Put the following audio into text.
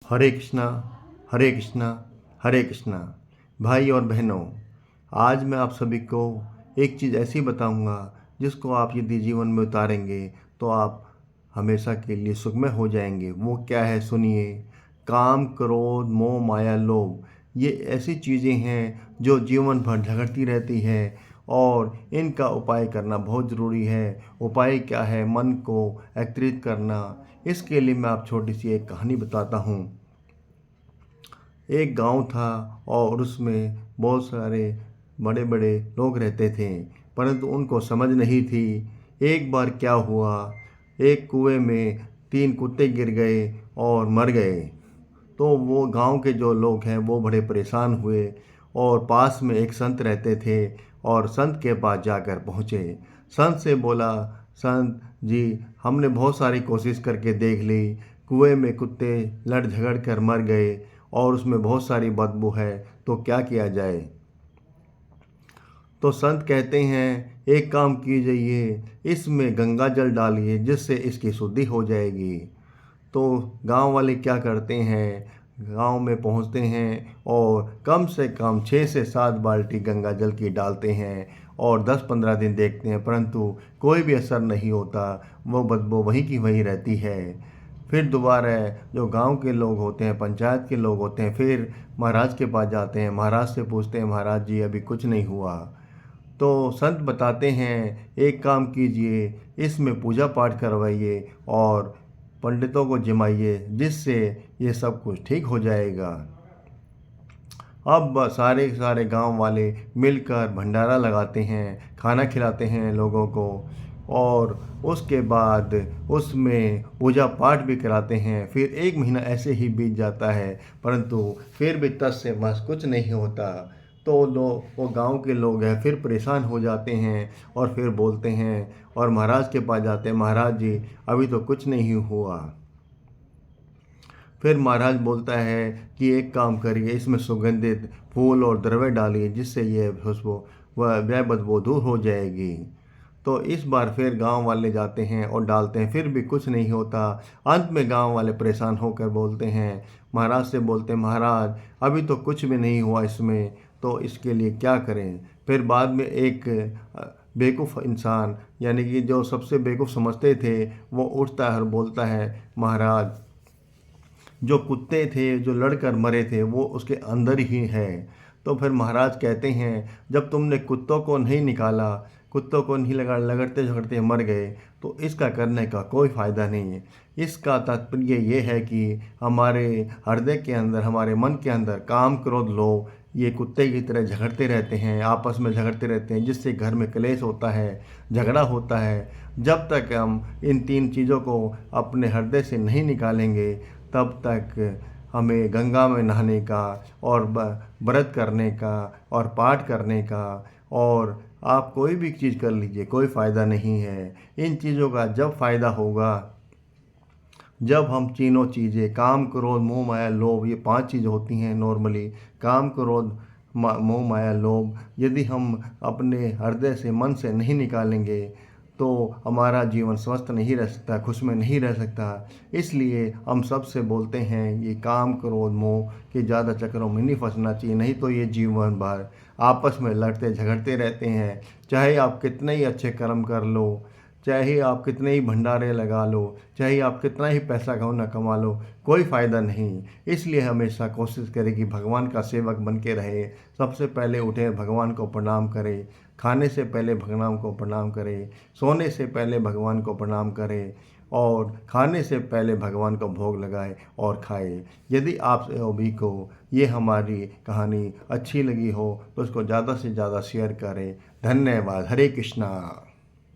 हरे कृष्णा हरे कृष्णा हरे कृष्णा। भाई और बहनों, आज मैं आप सभी को एक चीज़ ऐसी बताऊंगा जिसको आप यदि जीवन में उतारेंगे तो आप हमेशा के लिए सुखमय हो जाएंगे। वो क्या है सुनिए। काम, क्रोध, मोह, माया, लोभ, ये ऐसी चीज़ें हैं जो जीवन भर झगड़ती रहती है और इनका उपाय करना बहुत ज़रूरी है। उपाय क्या है? मन को एकत्रित करना। इसके लिए मैं आप छोटी सी एक कहानी बताता हूँ। एक गांव था और उसमें बहुत सारे बड़े बड़े लोग रहते थे, परंतु उनको समझ नहीं थी। एक बार क्या हुआ, एक कुएं में 3 कुत्ते गिर गए और मर गए। तो वो गांव के जो लोग हैं वो बड़े परेशान हुए और पास में एक संत रहते थे और संत के पास जाकर पहुँचे। संत से बोला, संत जी, हमने बहुत सारी कोशिश करके देख ली, कुएं में कुत्ते लड़ झगड़ कर मर गए और उसमें बहुत सारी बदबू है, तो क्या किया जाए? तो संत कहते हैं, एक काम कीजिए, इसमें गंगा जल डालिए जिससे इसकी शुद्धि हो जाएगी। तो गांव वाले क्या करते हैं, गांव में पहुंचते हैं और कम से कम 6 से 7 बाल्टी गंगा जल की डालते हैं और 10-15 दिन देखते हैं, परंतु कोई भी असर नहीं होता। वो बदबू वहीं की वहीं रहती है। फिर दोबारा जो गांव के लोग होते हैं, पंचायत के लोग होते हैं, फिर महाराज के पास जाते हैं। महाराज से पूछते हैं, महाराज जी अभी कुछ नहीं हुआ। तो संत बताते हैं, एक काम कीजिए, इसमें पूजा पाठ करवाइए और पंडितों को जिमाइए जिससे ये सब कुछ ठीक हो जाएगा। अब सारे सारे गांव वाले मिलकर भंडारा लगाते हैं, खाना खिलाते हैं लोगों को और उसके बाद उसमें पूजा पाठ भी कराते हैं। फिर 1 महीना ऐसे ही बीत जाता है, परंतु फिर भी तस से मस कुछ नहीं होता। तो वो गांव के लोग हैं फिर परेशान हो जाते हैं और फिर बोलते हैं और महाराज के पास जाते हैं, महाराज जी अभी तो कुछ नहीं हुआ। फिर महाराज बोलता है कि एक काम करिए, इसमें सुगंधित फूल और द्रव्य डालिए जिससे ये खुशबू वह बदबू दूर हो जाएगी। तो इस बार फिर गांव वाले जाते हैं और डालते हैं, फिर भी कुछ नहीं होता। अंत में गांव वाले परेशान होकर बोलते हैं, महाराज से बोलते हैं, महाराज अभी तो कुछ भी नहीं हुआ इसमें, तो इसके लिए क्या करें? फिर बाद में एक बेवकूफ़ इंसान, यानी कि जो सबसे बेवकूफ़ समझते थे, वो उठता है और बोलता है, महाराज जो कुत्ते थे जो लड़कर मरे थे वो उसके अंदर ही है। तो फिर महाराज कहते हैं, जब तुमने कुत्तों को नहीं निकाला, कुत्तों को नहीं लगड़ते झगड़ते मर गए, तो इसका करने का कोई फ़ायदा नहीं है। इसका तात्पर्य ये है कि हमारे हृदय के अंदर, हमारे मन के अंदर काम, क्रोध, लोभ ये कुत्ते की तरह झगड़ते रहते हैं, आपस में झगड़ते रहते हैं, जिससे घर में क्लेश होता है, झगड़ा होता है। जब तक हम इन 3 चीज़ों को अपने हृदय से नहीं निकालेंगे तब तक हमें गंगा में नहाने का और व्रत करने का और पाठ करने का और आप कोई भी चीज़ कर लीजिए, कोई फ़ायदा नहीं है। इन चीज़ों का जब फ़ायदा होगा जब हम तीनों चीज़ें, काम, क्रोध, मोह, माया, लोभ, ये 5 चीज़ होती हैं नॉर्मली। काम, क्रोध, मोह, माया, लोभ यदि हम अपने हृदय से, मन से नहीं निकालेंगे तो हमारा जीवन स्वस्थ नहीं रह सकता, खुश में नहीं रह सकता। इसलिए हम सबसे बोलते हैं, ये काम, क्रोध, मोह के ज़्यादा चक्करों में नहीं फंसना चाहिए, नहीं तो ये जीवन भर आपस में लड़ते झगड़ते रहते हैं। चाहे आप कितने ही अच्छे कर्म कर लो, चाहे आप कितने ही भंडारे लगा लो, चाहे आप कितना ही पैसा कमा लो, कोई फ़ायदा नहीं। इसलिए हमेशा कोशिश करें कि भगवान का सेवक बन के रहे। सबसे पहले उठें, भगवान को प्रणाम करें, खाने से पहले भगवान को प्रणाम करें, सोने से पहले भगवान को प्रणाम करें और खाने से पहले भगवान को भोग लगाए और खाए। यदि आप सभी को ये हमारी कहानी अच्छी लगी हो तो इसको ज़्यादा से ज़्यादा शेयर करें। धन्यवाद। हरे कृष्णा।